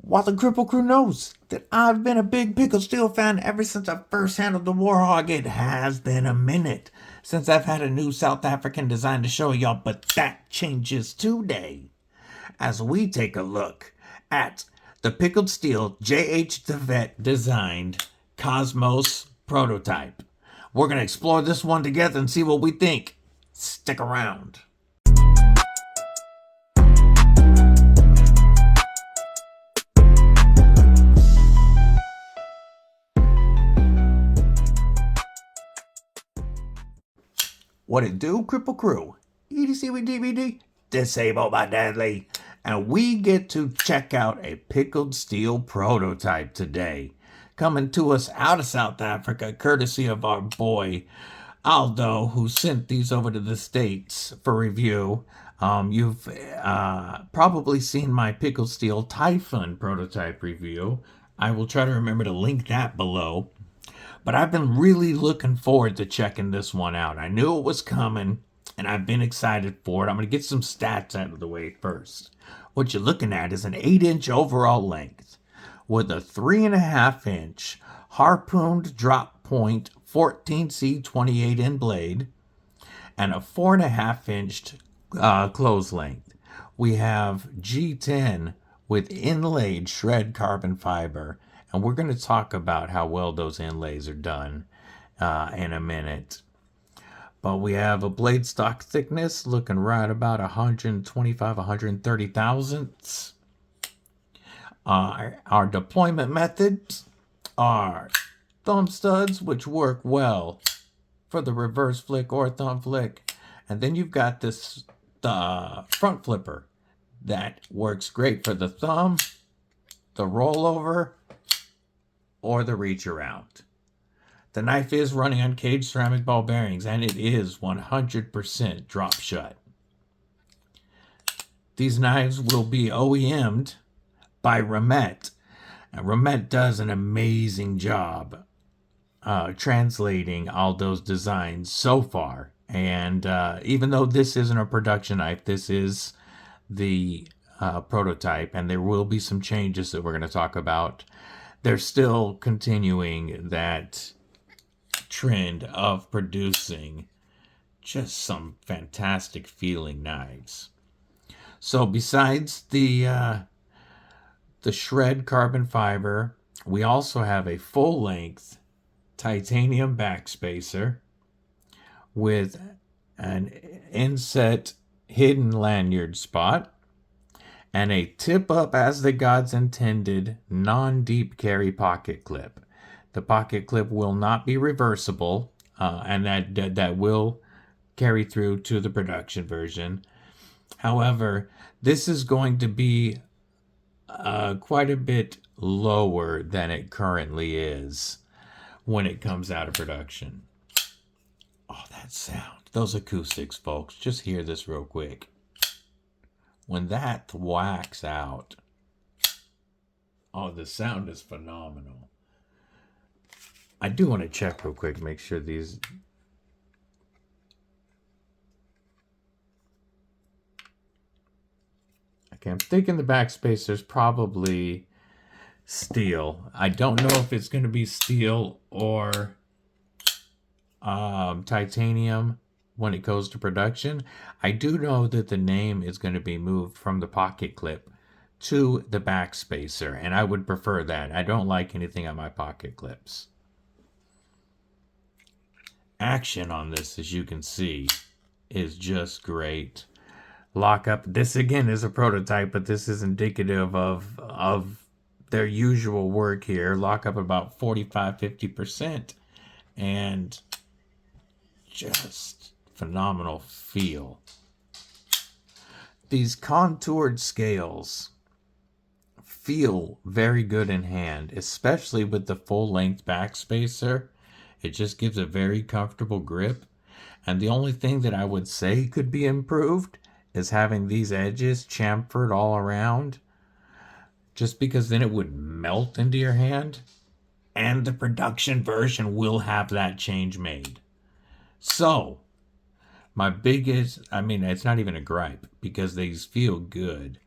While the Kripple crew knows that I've been a big Pickled Steel fan ever since I first handled the Warhog, it has been a minute since I've had a new South African design to show y'all, but that changes today as we take a look at the Pickled Steel J.H. the Vet designed Cosmos prototype. We're going to explore this one together and see what we think. Stick around. What it do, Kripple Krew? EDCwithDBD, Disable by Deadly. And we get to check out a Pickled Steel prototype today. Coming to us out of South Africa, courtesy of our boy Aldo, who sent these over to the States for review. You've probably seen my Pickled Steel Typhon prototype review. I will try to remember to link that below. But I've been really looking forward to checking this one out. I knew it was coming, and I've been excited for it. I'm going to get some stats out of the way first. What you're looking at is an 8-inch overall length with a 3.5-inch harpooned drop point 14C28 in blade and a 4.5-inch close length. We have G10 with inlaid shred carbon fiber. And we're going to talk about how well those inlays are done in a minute. But we have a blade stock thickness looking right about 125, 130 thousandths. Our deployment methods are thumb studs, which work well for the reverse flick or thumb flick. And then you've got the front flipper that works great for the thumb, the rollover, or the reach around. The knife is running on caged ceramic ball bearings, and it is 100% drop shut. These knives will be OEM'd by Ramet. And Ramet does an amazing job translating all those designs so far. And even though this isn't a production knife, this is the prototype, and there will be some changes that we're going to talk about. They're still continuing that trend of producing just some fantastic feeling knives. So besides the shred carbon fiber, we also have a full length titanium backspacer with an inset hidden lanyard spot and a tip up as the gods intended non-deep carry pocket clip. The pocket clip will not be reversible, and that will carry through to the production version. However, this is going to be quite a bit lower than it currently is when it comes out of production. Oh, that sound. Those acoustics, folks. Just hear this real quick. When that whacks out, oh, the sound is phenomenal. I do want to check real quick, make sure these... Okay, I'm thinking the backspacer's probably steel. I don't know if it's going to be steel or titanium when it goes to production. I do know that the name is going to be moved from the pocket clip to the backspacer, and I would prefer that. I don't like anything on my pocket clips. Action on this, as you can see, is just great. Lockup, this again is a prototype, but this is indicative of their usual work here. Lockup about 45-50%, and just phenomenal feel. These contoured scales feel very good in hand, especially with the full length backspacer. It just gives a very comfortable grip. And the only thing that I would say could be improved is having these edges chamfered all around, just because then it would melt into your hand. And the production version will have that change made. So my biggest, I mean, it's not even a gripe because these feel good,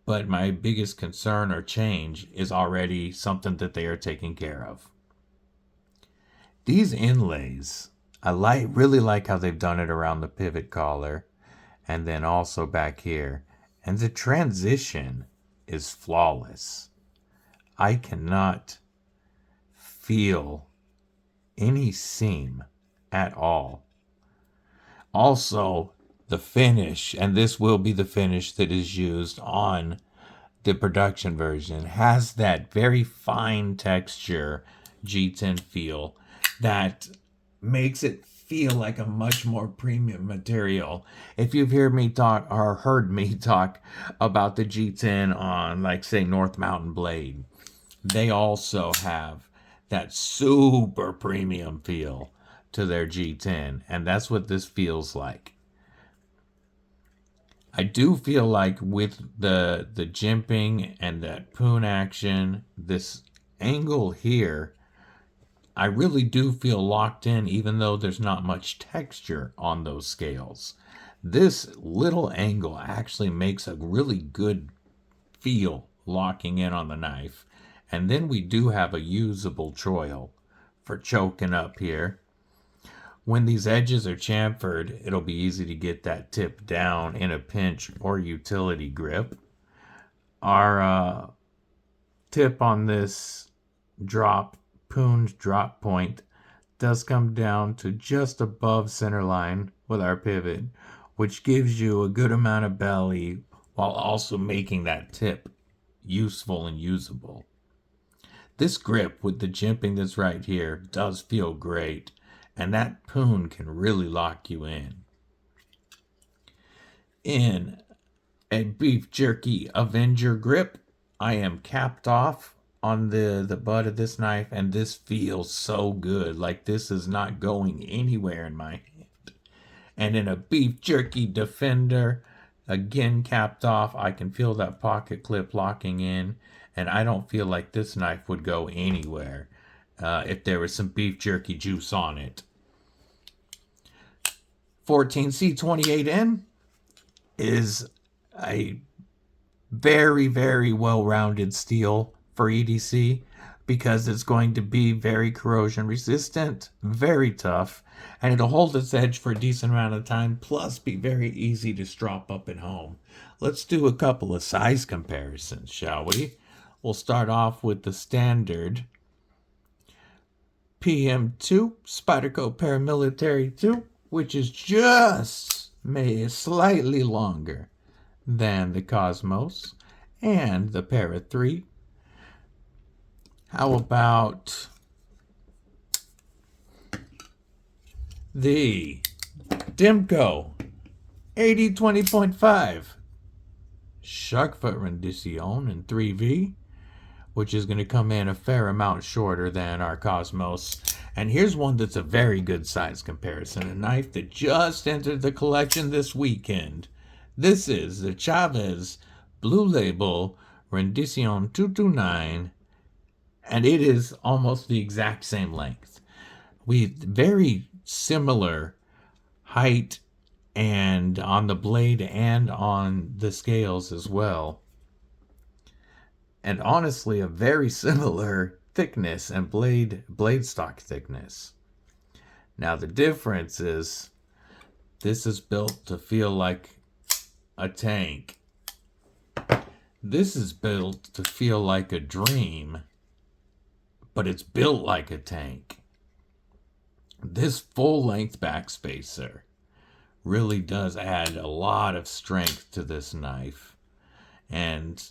but my biggest concern or change is already something that they are taking care of. These inlays, really like how they've done it around the pivot collar and then also back here. And the transition is flawless. I cannot feel any seam at all. Also, the finish, and this will be the finish that is used on the production version, has that very fine texture G10 feel that makes it feel like a much more premium material. If you've heard me talk about the G10 on, like, say, North Mountain Blade, they also have that super premium feel to their G10, and that's what this feels like. I do feel like with the jimping and that poon action, this angle here, I really do feel locked in, even though there's not much texture on those scales. This little angle actually makes a really good feel locking in on the knife. And then we do have a usable choil for choking up here. When these edges are chamfered, it'll be easy to get that tip down in a pinch or utility grip. Our tip on this pooned drop point does come down to just above center line with our pivot, which gives you a good amount of belly while also making that tip useful and usable. This grip with the jimping that's right here does feel great, and that poon can really lock you in. In a beef jerky Avenger grip, I am capped off on the butt of this knife, and this feels so good. Like this is not going anywhere in my hand. And in a beef jerky Defender, again capped off, I can feel that pocket clip locking in, and I don't feel like this knife would go anywhere if there was some beef jerky juice on it. 14C28N is a very, very well-rounded steel for EDC because it's going to be very corrosion resistant, very tough, and it'll hold its edge for a decent amount of time, plus be very easy to strop up at home. Let's do a couple of size comparisons, shall we? We'll start off with the standard PM2 Spyderco Paramilitary 2, which is just slightly longer than the Cosmos and the Para 3. How about the Dimco 80-20.5 Sharkfoot Rendition in 3V, which is going to come in a fair amount shorter than our Cosmos. And here's one that's a very good size comparison, a knife that just entered the collection this weekend. This is the Chavez Blue Label Rendition 229, and it is almost the exact same length. Very similar height and on the blade and on the scales as well. And honestly, a very similar thickness and blade stock thickness. Now the difference is this is built to feel like a tank. This is built to feel like a dream, but it's built like a tank. This full-length backspacer really does add a lot of strength to this knife, and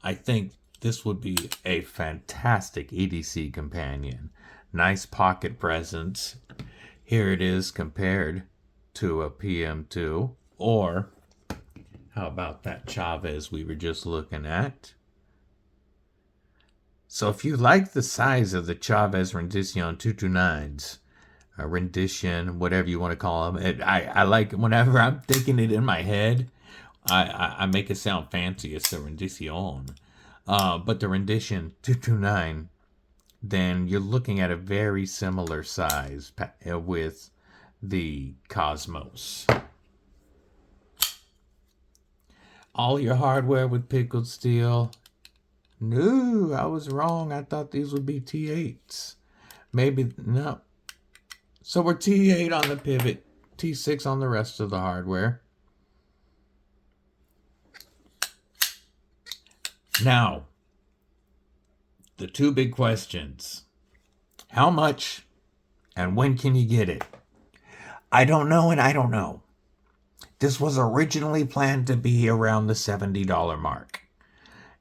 I think this would be a fantastic EDC companion. Nice pocket presence. Here it is compared to a PM2, or how about that Chavez we were just looking at? So if you like the size of the Chavez Rendition 229s, rendition, whatever you want to call them, I like, whenever I'm thinking it in my head, I make it sound fancy. It's the Rendition. But the Rendition 229, then you're looking at a very similar size with the Cosmos. all your hardware with pickled steel. No, I was wrong. I thought these would be T8s. Maybe, no. So we're T8 on the pivot, T6 on the rest of the hardware. Now, the two big questions. How much and when can you get it? I don't know and I don't know. This was originally planned to be around the $70 mark.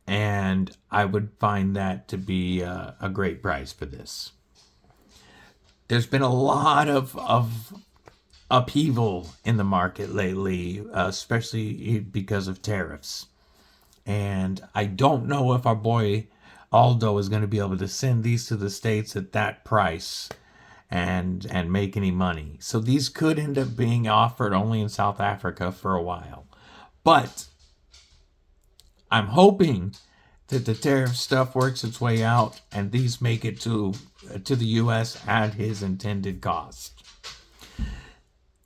And I would find that to be a great price for this. There's been a lot of upheaval in the market lately, especially because of tariffs. And I don't know if our boy Aldo is going to be able to send these to the States at that price and make any money. So these could end up being offered only in South Africa for a while. But I'm hoping that the tariff stuff works its way out and these make it to the U.S. at his intended cost.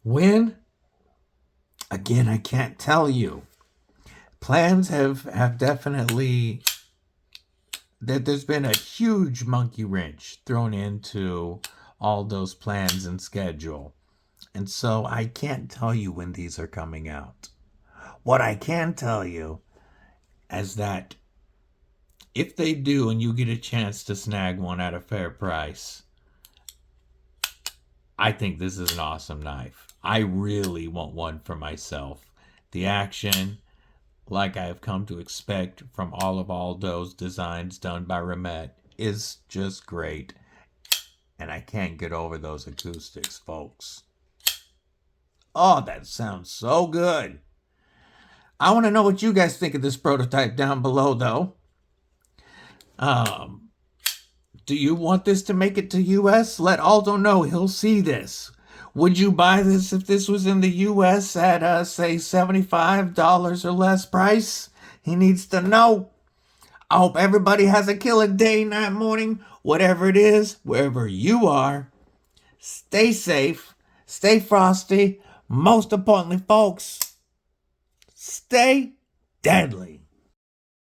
When? Again, I can't tell you. Plans have definitely... There's been a huge monkey wrench thrown into all those plans and schedule. And so I can't tell you when these are coming out. What I can tell you is that if they do and you get a chance to snag one at a fair price, I think this is an awesome knife. I really want one for myself. The action, like I have come to expect from all of Aldo's designs done by Ramet, is just great. And I can't get over those acoustics, folks. Oh, that sounds so good. I want to know what you guys think of this prototype down below, though. Do you want this to make it to US? Let Aldo know. He'll see this. Would you buy this if this was in the US at, say, $75 or less price? He needs to know. I hope everybody has a killer day, night, morning, whatever it is, wherever you are. Stay safe. Stay frosty. Most importantly, folks, stay deadly.